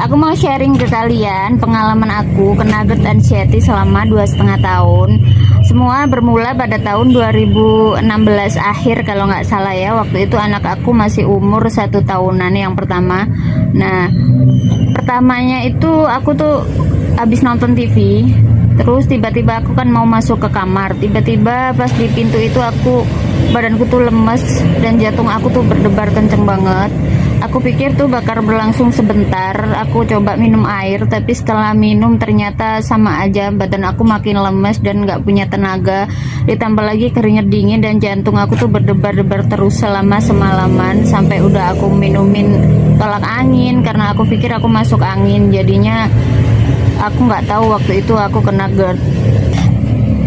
Aku mau sharing ke kalian pengalaman aku kena GERD anxiety selama 2,5 tahun. Semua bermula pada tahun 2016 akhir kalau nggak salah ya. Waktu itu anak aku masih umur 1 tahunan yang pertama. Nah, pertamanya itu aku tuh habis nonton TV. Terus tiba-tiba aku kan mau masuk ke kamar. Tiba-tiba pas di pintu itu badanku tuh lemes dan jantung aku tuh berdebar kenceng banget. Aku pikir tuh bakal berlangsung sebentar. Aku coba minum air, tapi setelah minum ternyata sama aja, badan aku makin lemes dan gak punya tenaga. Ditambah lagi keringet dingin dan jantung aku tuh berdebar-debar terus selama semalaman. Sampai udah aku minumin tolak angin karena aku pikir aku masuk angin. Jadinya aku nggak tahu waktu itu aku kena GERD.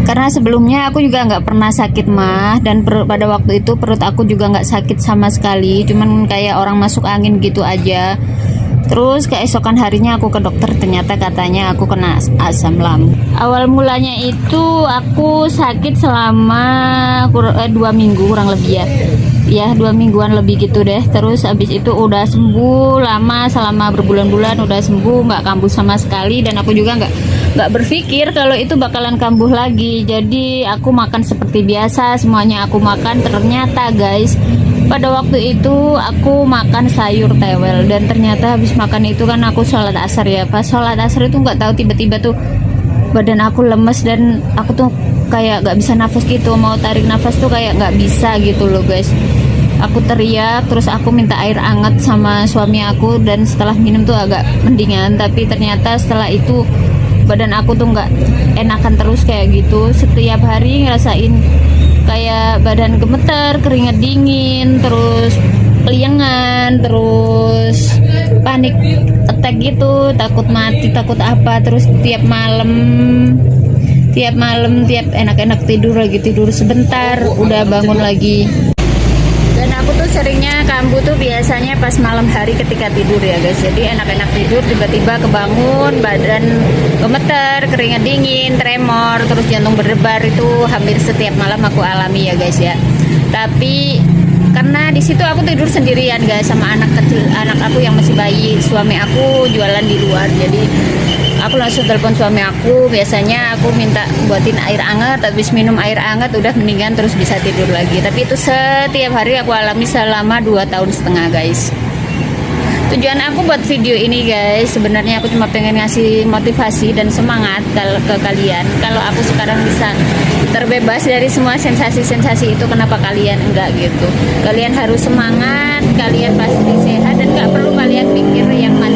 Karena sebelumnya aku juga nggak pernah sakit mah, dan pada waktu itu perut aku juga nggak sakit sama sekali, cuman kayak orang masuk angin gitu aja. Terus keesokan harinya aku ke dokter, ternyata katanya aku kena asam lambung. Awal mulanya itu aku sakit selama 2 minggu kurang lebih ya 2 mingguan lebih gitu deh. Terus habis itu udah sembuh lama, selama berbulan-bulan udah sembuh, nggak kambuh sama sekali. Dan aku juga nggak berpikir kalau itu bakalan kambuh lagi. Jadi aku makan seperti biasa, semuanya aku makan. Ternyata guys, pada waktu itu aku makan sayur tewel, dan ternyata habis makan itu kan aku sholat asar ya. Pas sholat asar itu nggak tahu tiba-tiba tuh badan aku lemes dan aku tuh kayak nggak bisa nafas gitu. Mau tarik nafas tuh kayak nggak bisa gitu loh guys. Aku teriak, terus aku minta air hangat sama suami aku, dan setelah minum tuh agak mendingan. Tapi ternyata setelah itu badan aku tuh nggak enakan terus kayak gitu. Setiap hari ngerasain kayak badan gemeter, keringet dingin, terus keliengan, terus panik attack gitu, takut mati, takut apa. Terus tiap malam tiap enak-enak tidur lagi, tidur sebentar udah bangun lagi. Dan aku tuh seringnya kambuh tuh biasanya pas malam hari ketika tidur ya guys. Jadi enak-enak tidur, tiba-tiba kebangun, badan gemeter, keringat dingin, tremor, terus jantung berdebar. Itu hampir setiap malam aku alami ya guys ya. Tapi karena di situ aku tidur sendirian guys, sama anak kecil, anak aku yang masih bayi. Suami aku jualan di luar, jadi aku langsung telepon suami aku. Biasanya aku minta buatin air hangat, habis minum air hangat udah mendingan, terus bisa tidur lagi. Tapi itu setiap hari aku alami selama 2,5 tahun guys. Tujuan aku buat video ini guys, sebenarnya aku cuma pengen ngasih motivasi dan semangat ke kalian. Kalau aku sekarang bisa terbebas dari semua sensasi-sensasi itu, kenapa kalian enggak gitu? Kalian harus semangat, kalian pasti sehat, dan gak perlu kalian pikir yang macam